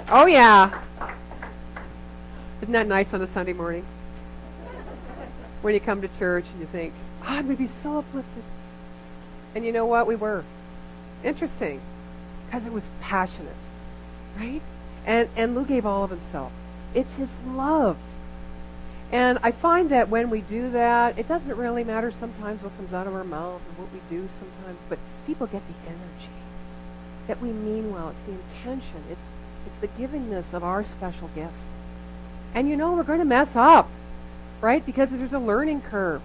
Oh, yeah. Isn't that nice on a Sunday morning? When you come to church and you think, oh, I'm going to be so uplifted. And you know what? We were. Interesting. Because it was passionate. Right? And Lou gave all of himself. It's his love. And I find that when we do that, it doesn't really matter sometimes what comes out of our mouth or what we do sometimes, but people get the energy. That we mean well. It's the intention. It's the givingness of our special gift. And you know, we're going to mess up, right? Because there's a learning curve.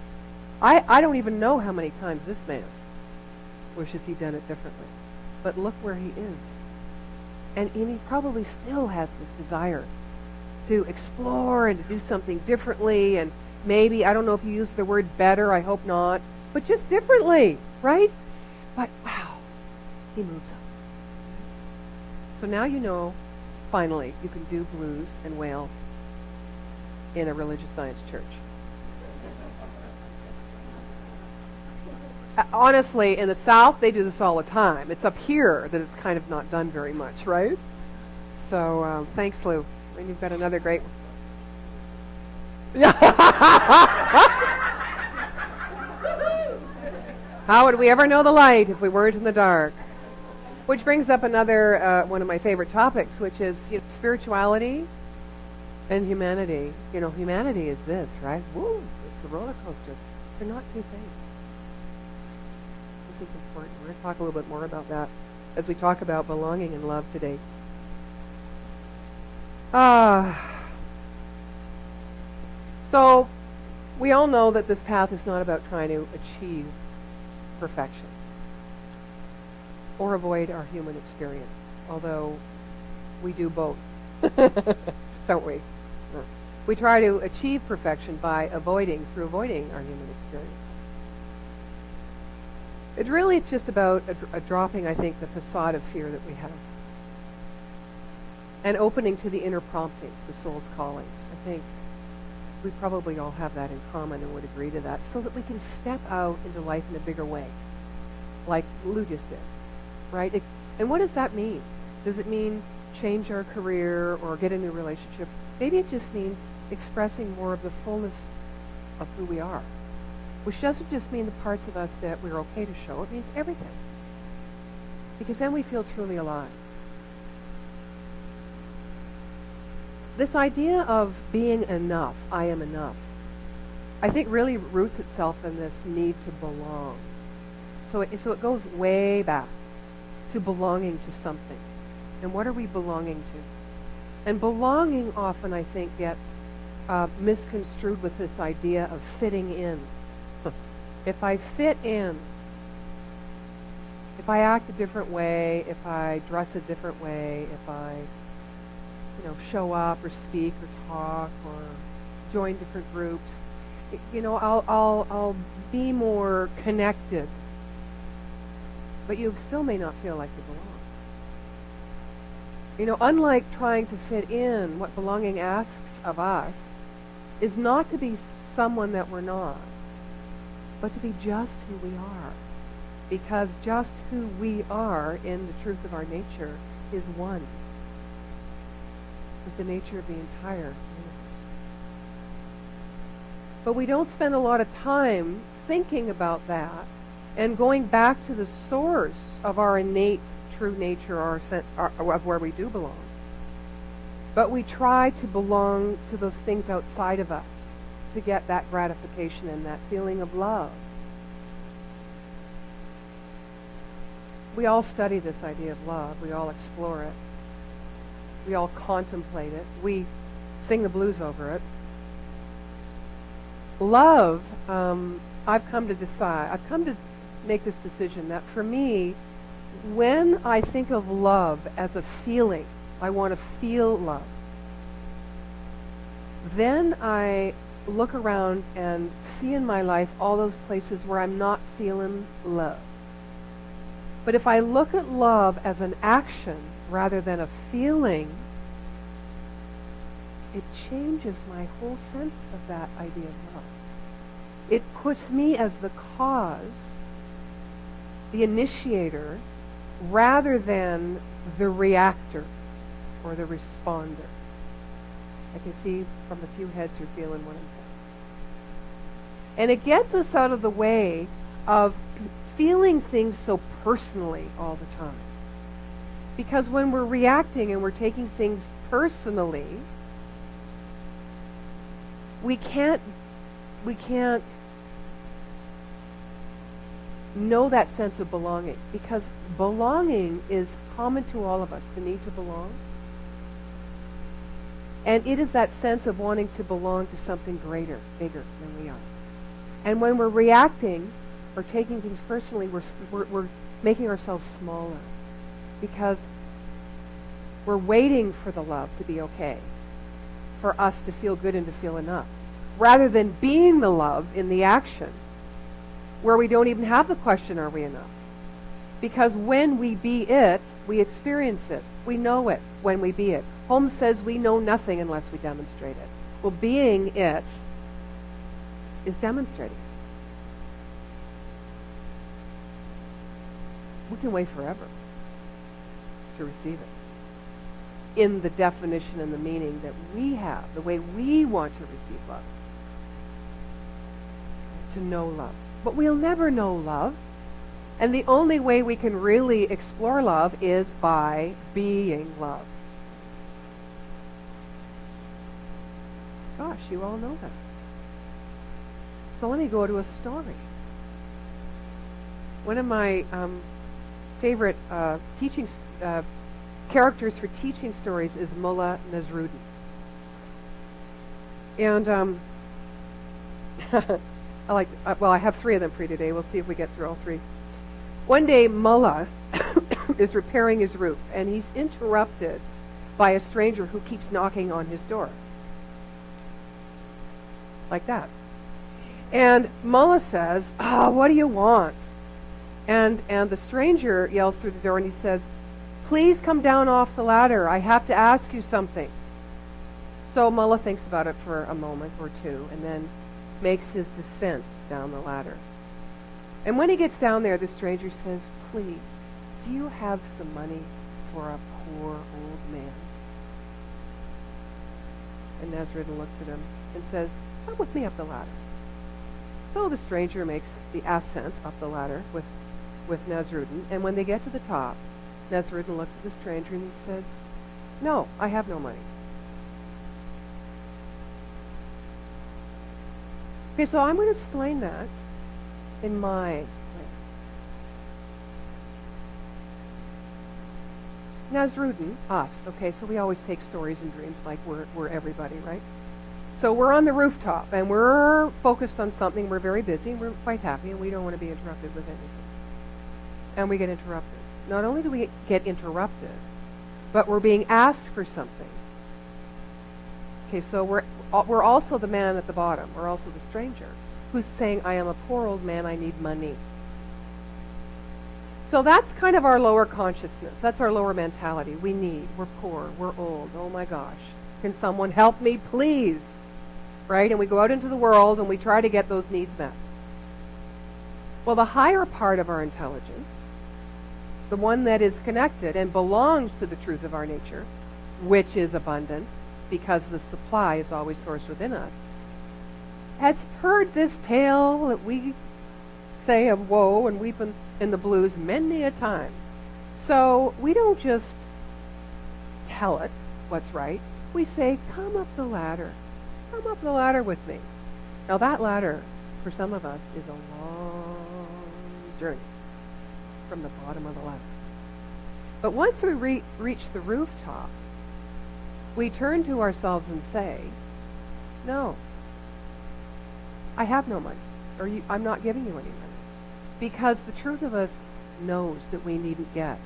I don't even know how many times this man wishes he'd done it differently. But look where he is. And he probably still has this desire to explore and to do something differently. And maybe, I don't know if you use the word better, I hope not, but just differently, right? But wow, he moves us. So now you know, finally, you can do blues and wail in a religious science church. Honestly, in the South, they do this all the time. It's up here that it's kind of not done very much, right? So thanks, Lou. And you've got another great one. How would we ever know the light if we weren't in the dark? Which brings up another one of my favorite topics, which is spirituality and humanity. You know, humanity is this, right? Woo, it's the roller coaster. They're not two things. This is important. We're going to talk a little bit more about that as we talk about belonging and love today. So we all know that this path is not about trying to achieve perfection or avoid our human experience, although we do both, don't we? We try to achieve perfection by avoiding our human experience. It's just about a dropping, I think, the facade of fear that we have. And opening to the inner promptings, the soul's callings. I think we probably all have that in common and would agree to that, so that we can step out into life in a bigger way, like Lou just did, right? And what does that mean? Does it mean change our career or get a new relationship? Maybe it just means expressing more of the fullness of who we are, which doesn't just mean the parts of us that we're okay to show. It means everything, because then we feel truly alive. This idea of being enough, I am enough, I think really roots itself in this need to belong. So it goes way back to belonging to something. And what are we belonging to? And belonging often, I think, gets misconstrued with this idea of fitting in. If I fit in, if I act a different way, if I dress a different way, if I show up or speak or talk or join different groups, I'll be more connected. But you still may not feel like you belong. Unlike trying to fit in, what belonging asks of us is not to be someone that we're not, but to be just who we are. Because just who we are in the truth of our nature is one with the nature of the entire universe. But we don't spend a lot of time thinking about that and going back to the source of our innate true nature, of where we do belong. But we try to belong to those things outside of us to get that gratification and that feeling of love. We all study this idea of love. We all explore it. We all contemplate it. We sing the blues over it. Love, I've come to make this decision that for me, when I think of love as a feeling, I want to feel love, then I look around and see in my life all those places where I'm not feeling love. But if I look at love as an action rather than a feeling, it changes my whole sense of that idea of love. It puts me as the cause, the initiator, rather than the reactor. or the responder. I can see from the few heads you're feeling what I'm saying. And it gets us out of the way of feeling things so personally all the time. Because when we're reacting and we're taking things personally, we can't know that sense of belonging, because belonging is common to all of us, the need to belong. And it is that sense of wanting to belong to something greater, bigger than we are. And when we're reacting or taking things personally, we're making ourselves smaller, because we're waiting for the love to be okay, for us to feel good and to feel enough, rather than being the love in the action, where we don't even have the question, are we enough? Because when we be it, we experience it. We know it when we be it. Holmes says we know nothing unless we demonstrate it. Well, being it is demonstrating. We can wait forever to receive it in the definition and the meaning that we have, the way we want to receive love, to know love. But we'll never know love. And the only way we can really explore love is by being love. Gosh, you all know that. So let me go to a story. One of my favorite teaching characters for teaching stories is Mullah Nasruddin. And I have three of them for you today. We'll see if we get through all three. One day, Mullah is repairing his roof, and he's interrupted by a stranger who keeps knocking on his door. Like that. And Mullah says, what do you want? And the stranger yells through the door, and he says, please come down off the ladder. I have to ask you something. So Mullah thinks about it for a moment or two, and then makes his descent down the ladder. And when he gets down there, the stranger says, please, do you have some money for a poor old man? And Nasruddin looks at him and says, come with me up the ladder. So the stranger makes the ascent up the ladder with Nasruddin, and when they get to the top, Nasruddin looks at the stranger and says, no, I have no money. Okay, so I'm going to explain that in my way. Nasruddin, us, okay, so we always take stories and dreams like we're everybody, right? So we're on the rooftop, and we're focused on something. We're very busy, and we're quite happy, and we don't want to be interrupted with anything. And we get interrupted. Not only do we get interrupted, but we're being asked for something. Okay, so we're also the man at the bottom. We're also the stranger who's saying, I am a poor old man, I need money. So that's kind of our lower consciousness. That's our lower mentality. We're poor, we're old, oh my gosh. Can someone help me, please? Right? And we go out into the world and we try to get those needs met. Well, the higher part of our intelligence, the one that is connected and belongs to the truth of our nature, which is abundant, because the supply is always sourced within us, has heard this tale that we say of woe and weep in the blues many a time. So we don't just tell it what's right. We say, come up the ladder. Come up the ladder with me. Now that ladder, for some of us, is a long journey from the bottom of the ladder. But once we reach the rooftop, we turn to ourselves and say, no, I have no money, or I'm not giving you any money. Because the truth of us knows that we needn't get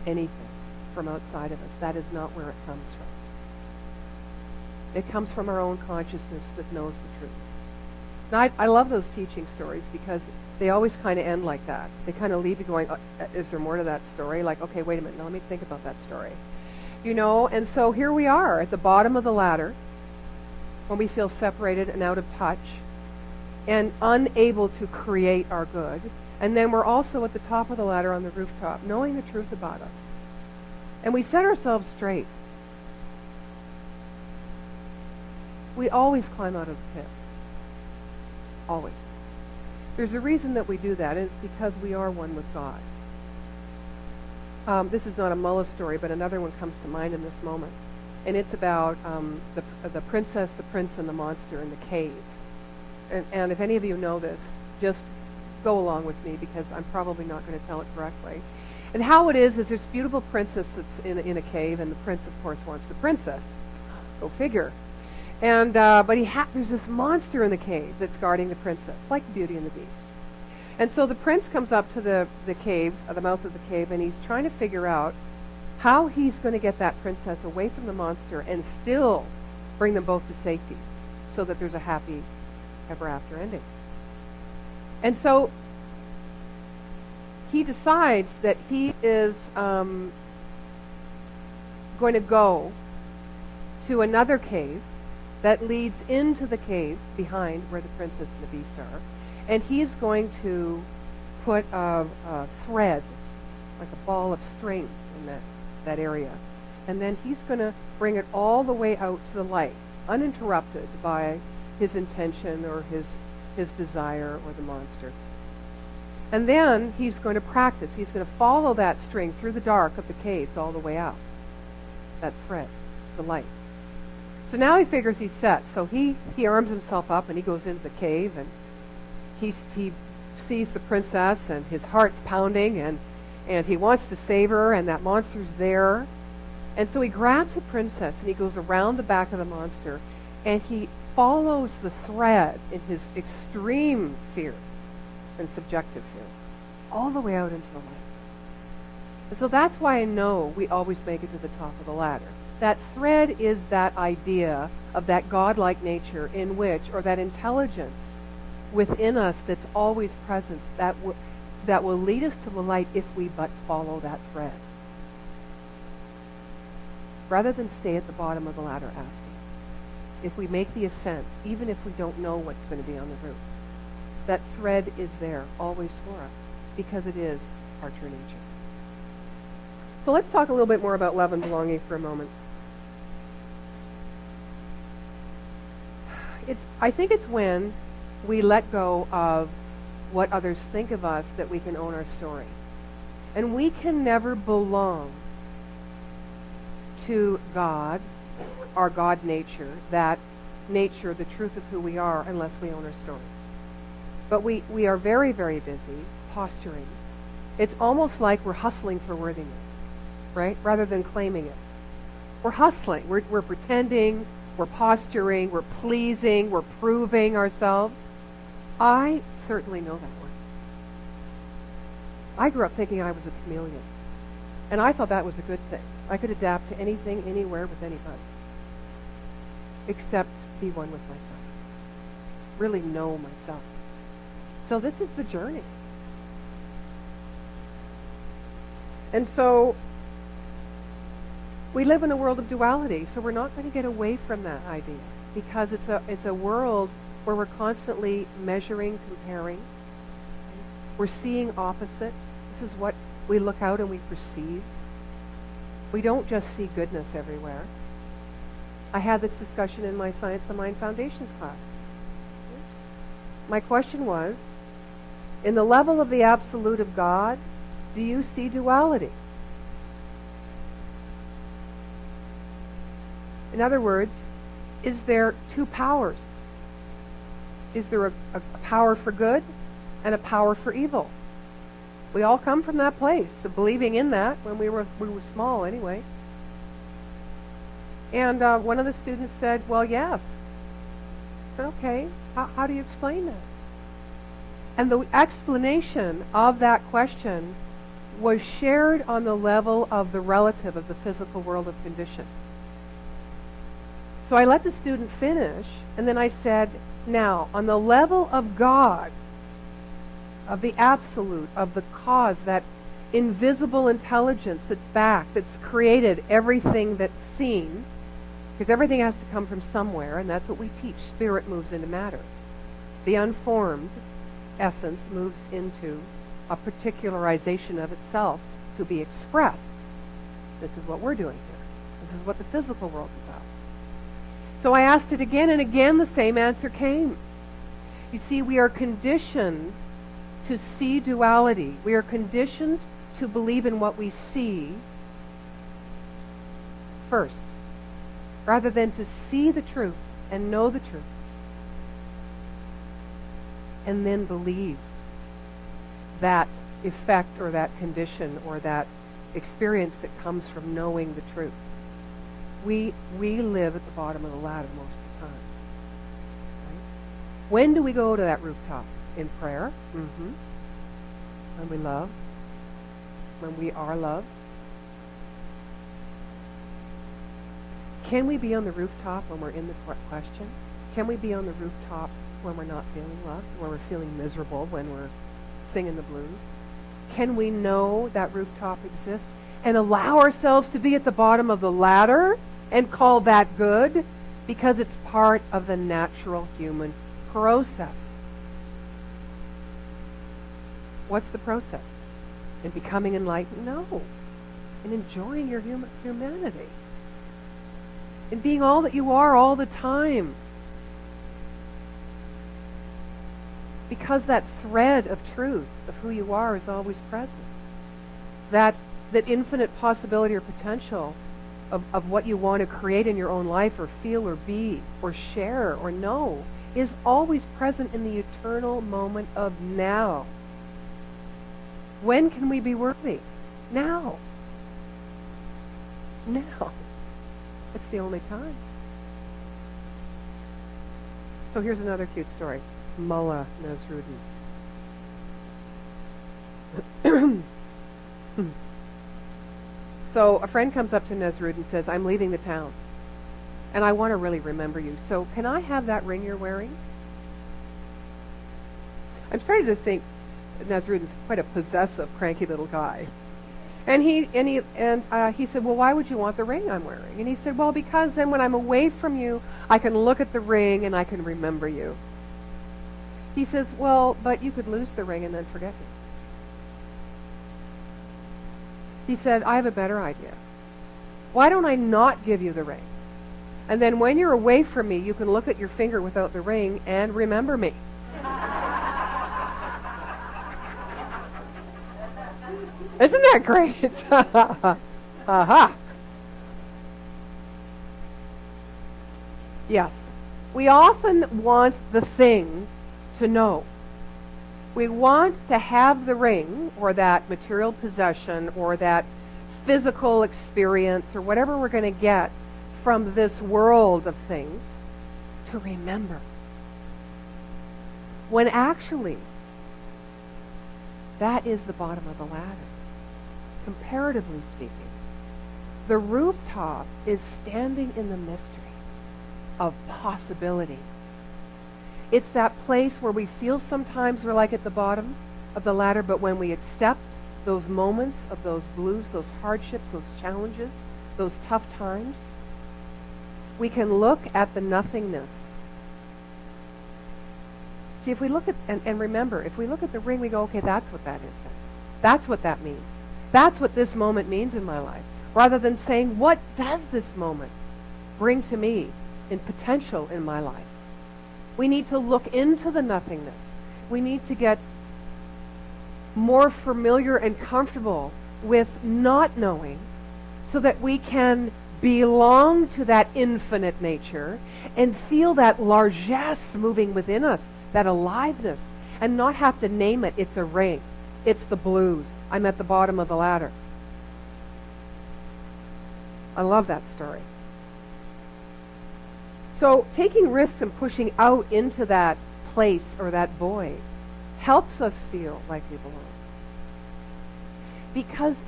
anything from outside of us. That is not where it comes from. It comes from our own consciousness that knows the truth. Now, I love those teaching stories because they always kind of end like that. They kind of leave you going, is there more to that story? Like, okay, wait a minute, now let me think about that story. You know, and so here we are at the bottom of the ladder when we feel separated and out of touch and unable to create our good. And then we're also at the top of the ladder on the rooftop, knowing the truth about us. And we set ourselves straight. We always climb out of the pit. Always. There's a reason that we do that, and it's because we are one with God. This is not a Mullah story, but another one comes to mind in this moment. And it's about the princess, the prince, and the monster in the cave. And if any of you know this, just go along with me because I'm probably not going to tell it correctly. And how it is this beautiful princess that's in a cave, and the prince, of course, wants the princess. Go figure. And but there's this monster in the cave that's guarding the princess, like Beauty and the Beast. And so the prince comes up to the cave, the mouth of the cave, and he's trying to figure out how he's going to get that princess away from the monster and still bring them both to safety so that there's a happy ever after ending. And so he decides that he is going to go to another cave that leads into the cave behind where the princess and the beast are. And he's going to put a thread, like a ball of string in that area. And then he's going to bring it all the way out to the light, uninterrupted by his intention or his desire or the monster. And then he's going to practice. He's going to follow that string through the dark of the caves all the way out. That thread, the light. So now he figures he's set. So he arms himself up and he goes into the cave and he sees the princess and his heart's pounding and he wants to save her and that monster's there. And so he grabs the princess and he goes around the back of the monster and he follows the thread in his extreme fear and subjective fear all the way out into the light. And so that's why I know we always make it to the top of the ladder. That thread is that idea of that godlike nature in which, or that intelligence within us that's always present, that will lead us to the light if we but follow that thread. Rather than stay at the bottom of the ladder asking. If we make the ascent, even if we don't know what's going to be on the route, that thread is there always for us because it is our true nature. So let's talk a little bit more about love and belonging for a moment. I think it's when we let go of what others think of us that we can own our story. And we can never belong to God, our God nature, that nature, the truth of who we are, unless we own our story. But we are very, very busy posturing. It's almost like we're hustling for worthiness, right? Rather than claiming it. We're hustling. We're pretending. We're posturing. We're pleasing. We're proving ourselves. I certainly know that word. I grew up thinking I was a chameleon. And I thought that was a good thing. I could adapt to anything, anywhere, with anybody. Except be one with myself. Really know myself. So this is the journey. And so we live in a world of duality, so we're not going to get away from that idea because it's a world where we're constantly measuring, comparing. We're seeing opposites. This is what we look out and we perceive. We don't just see goodness everywhere. I had this discussion in my Science of Mind Foundations class. My question was, in the level of the absolute of God, do you see duality? In other words, is there two powers? Is there a power for good and a power for evil? We all come from that place, so believing in that when we were small anyway. And one of the students said, well, yes. I said, okay, how do you explain that? And the explanation of that question was shared on the level of the relative of the physical world of condition. So I let the student finish, and then I said, now, on the level of God, of the absolute, of the cause, that invisible intelligence that's back, that's created everything that's seen, because everything has to come from somewhere, and that's what we teach. Spirit moves into matter. The unformed essence moves into a particularization of itself to be expressed. This is what we're doing here. This is what the physical world's about. So I asked it again, and again the same answer came. You see, we are conditioned to see duality. We are conditioned to believe in what we see first, rather than to see the truth and know the truth, and then believe that effect or that condition or that experience that comes from knowing the truth. We live at the bottom of the ladder most of the time. Right? When do we go to that rooftop? In prayer. When we love. When we are loved. Can we be on the rooftop when we're in the question? Can we be on the rooftop when we're not feeling loved? When we're feeling miserable? When we're singing the blues? Can we know that rooftop exists and allow ourselves to be at the bottom of the ladder and call that good? Because it's part of the natural human process. What's the process? In becoming enlightened? No. In enjoying your humanity. In being all that you are all the time. Because that thread of truth of who you are is always present. That infinite possibility or potential of what you want to create in your own life or feel or be or share or know is always present in the eternal moment of now. When can we be worthy? Now. Now. It's the only time. So here's another cute story. Mullah Nasruddin. So a friend comes up to Nasruddin and says, I'm leaving the town, and I want to really remember you. So can I have that ring you're wearing? I'm starting to think Nasruddin's quite a possessive, cranky little guy. And he said, well, why would you want the ring I'm wearing? And he said, well, because then when I'm away from you, I can look at the ring and I can remember you. He says, well, but you could lose the ring and then forget me. He said, I have a better idea. Why don't I not give you the ring? And then when you're away from me, you can look at your finger without the ring and remember me. Isn't that great? Aha. Yes. We often want the thing to know. We want to have the ring or that material possession or that physical experience or whatever we're going to get from this world of things to remember. When actually, that is the bottom of the ladder. Comparatively speaking, the rooftop is standing in the mysteries of possibility. It's that place where we feel sometimes we're like at the bottom of the ladder, but when we accept those moments of those blues, those hardships, those challenges, those tough times, we can look at the nothingness. See, if we look at, and remember, if we look at the ring, we go, okay, that's what that is then. That's what that means. That's what this moment means in my life. Rather than saying, what does this moment bring to me in potential in my life? We need to look into the nothingness. We need to get more familiar and comfortable with not knowing so that we can belong to that infinite nature and feel that largesse moving within us, that aliveness, and not have to name it. It's a ring. It's the blues. I'm at the bottom of the ladder. I love that story. So taking risks and pushing out into that place or that void helps us feel like we belong. Because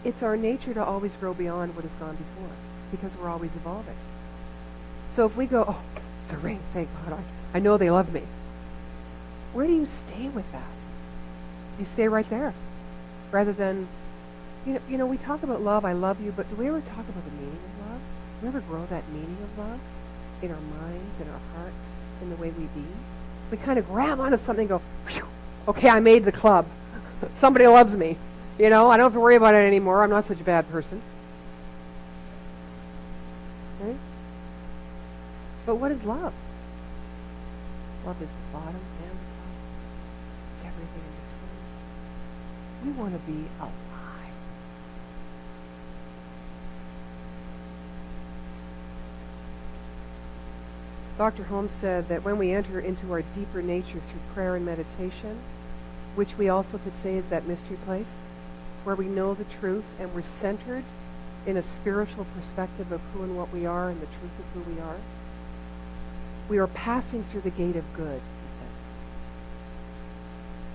it's our nature to always grow beyond what has gone before. Because we're always evolving. So if we go, oh, it's a ring, thank God, I know they love me. Where do you stay with that? You stay right there. Rather than, you know, we talk about love, I love you, but do we ever talk about the meaning of love? Do we ever grow that meaning of love in our minds, in our hearts, in the way we be? We kind of grab onto something and go, phew, okay, I made the club. Somebody loves me. You know, I don't have to worry about it anymore. I'm not such a bad person. Right? But what is love? Love is the bottom and the top. It's everything in between. We want to be alive. Dr. Holmes said that when we enter into our deeper nature through prayer and meditation, which we also could say is that mystery place, where we know the truth and we're centered in a spiritual perspective of who and what we are and the truth of who we are passing through the gate of good, he says,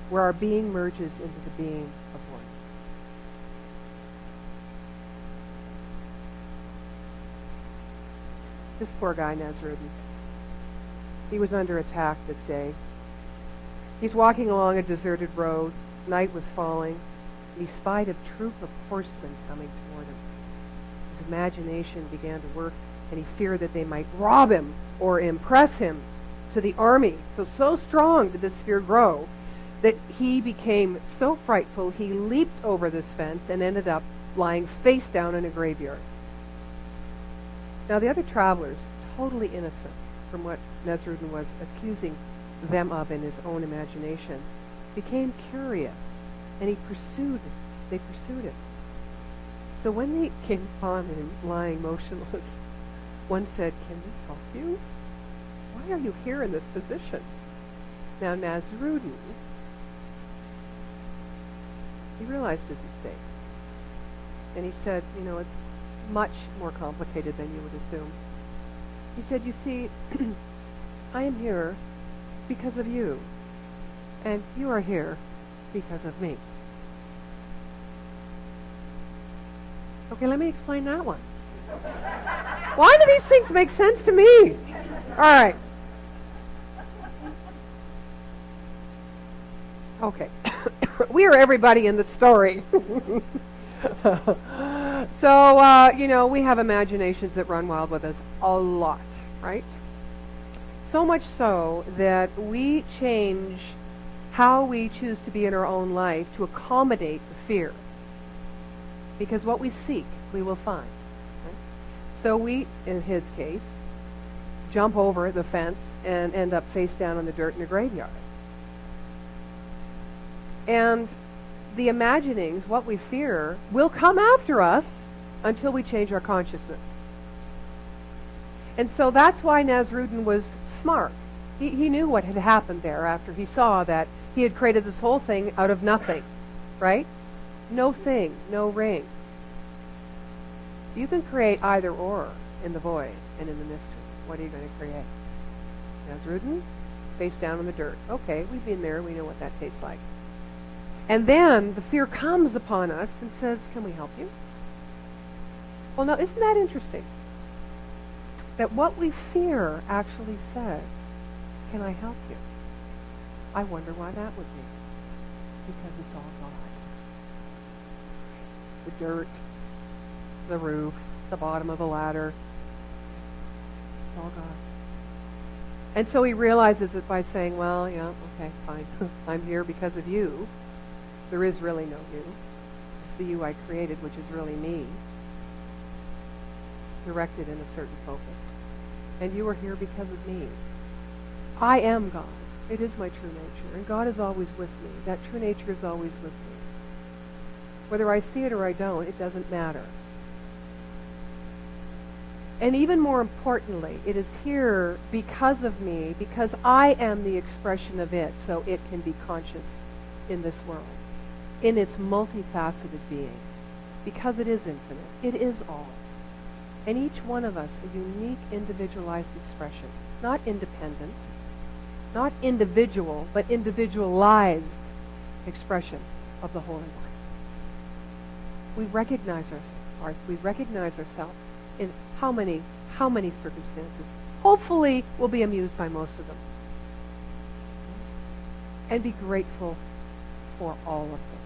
where our being merges into the being of one. This poor guy, Nasruddin, he was under attack this day. He's walking along a deserted road. Night was falling. And he spied a troop of horsemen coming toward him. His imagination began to work, and he feared that they might rob him or impress him to the army. So strong did this fear grow that he became so frightful he leaped over this fence and ended up lying face down in a graveyard. Now the other travelers, totally innocent from what Nasruddin was accusing them of in his own imagination, became curious, and they pursued him. So when they came upon him lying motionless, one said, "Can we help you? Why are you here in this position?" Now Nasruddin, he realized his mistake. And he said, it's much more complicated than you would assume. He said, "You see, I am here because of you, and you are here because of me." Okay, let me explain that one. Why do these things make sense to me? All right. Okay. We are everybody in the story. So, we have imaginations that run wild with us a lot, right? So much so that we change how we choose to be in our own life to accommodate the fear. Because what we seek, we will find. Right? So we, in his case, jump over the fence and end up face down in the dirt in a graveyard. And the imaginings, what we fear, will come after us until we change our consciousness. And so that's why Nasruddin was smart. He knew what had happened there after he saw that he had created this whole thing out of nothing, right? No thing, no ring. You can create either or in the void and in the mystery. What are you going to create? Nasruddin, face down in the dirt. Okay, we've been there. We know what that tastes like. And then the fear comes upon us and says, "Can we help you?" Well, now, isn't that interesting? That what we fear actually says, "Can I help you?" I wonder why that would be. Because it's all God. The dirt, the roof, the bottom of the ladder. It's all God. And so he realizes it by saying, "Well, yeah, okay, fine. I'm here because of you. There is really no you. It's the you I created, which is really me, directed in a certain focus. And you are here because of me. I am God. It is my true nature. And God is always with me. That true nature is always with me. Whether I see it or I don't, it doesn't matter. And even more importantly, it is here because of me, because I am the expression of it, so it can be conscious in this world, in its multifaceted being, because it is infinite. It is all. And each one of us a unique, individualized expression, not independent, not individual, but individualized expression of the Holy One. We recognize ourselves in how many circumstances. Hopefully, we'll be amused by most of them. And be grateful for all of them.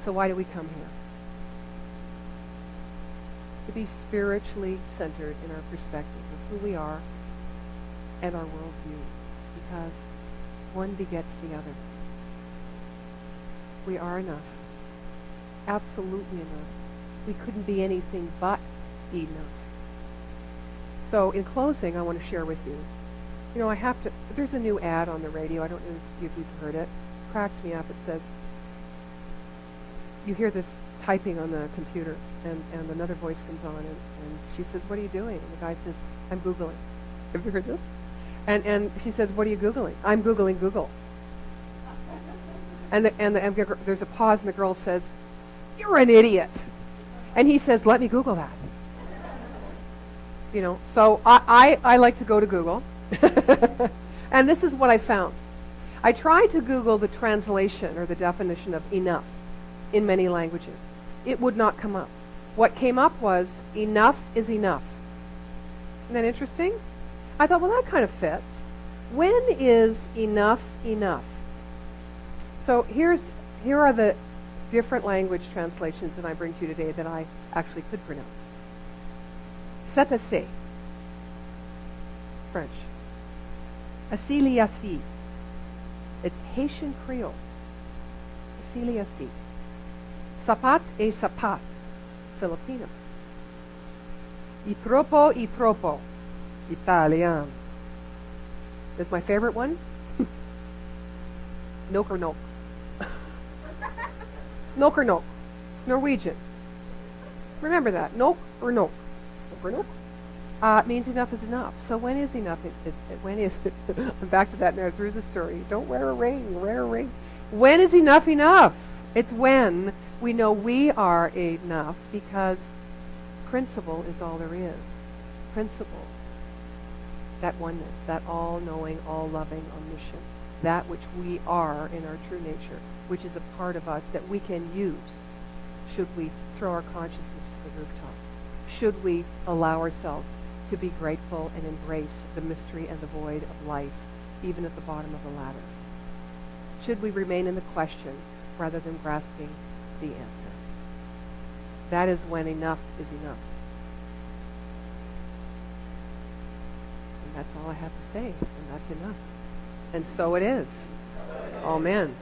So why do we come here? To be spiritually centered in our perspective of who we are and our worldview, because one begets the other. We are enough. Absolutely enough. We couldn't be anything but enough. So in closing, I want to share with you, there's a new ad on the radio. I don't know if you've heard it. It cracks me up. It says, you hear this typing on the computer, and another voice comes on, and she says, what are you doing? And the guy says, I'm Googling. Have you heard this? And she says, what are you Googling? I'm Googling Google. And there's a pause, and the girl says, you're an idiot. And he says, let me Google that. So I like to go to Google. And this is what I found. I tried to Google the translation or the definition of enough in many languages. It would not come up. What came up was enough is enough. Isn't that interesting? I thought, well, that kind of fits. When is enough enough? So here are the different language translations that I bring to you today that I actually could pronounce. C'est assez, French. Asiliasi. It's Haitian Creole. Asiliasi. Sapat e sapat, Filipino. Y tropo, Italian. That's my favorite one. Nok or nok. Nok or nok. It's Norwegian. Remember that. Nok or nok. Nok or nok. Means enough is enough. So when is enough? When is it? I'm back to that now. There's a story. Don't wear a ring. Wear a ring. When is enough enough? It's when we know we are enough, because principle is all there is. Principle. That oneness, that all-knowing, all-loving, omniscient, that which we are in our true nature, which is a part of us that we can use should we throw our consciousness to the rooftop, should we allow ourselves to be grateful and embrace the mystery and the void of life, even at the bottom of the ladder. Should we remain in the question rather than grasping the answer. That is when enough is enough. And that's all I have to say, and that's enough. And so it is. Amen.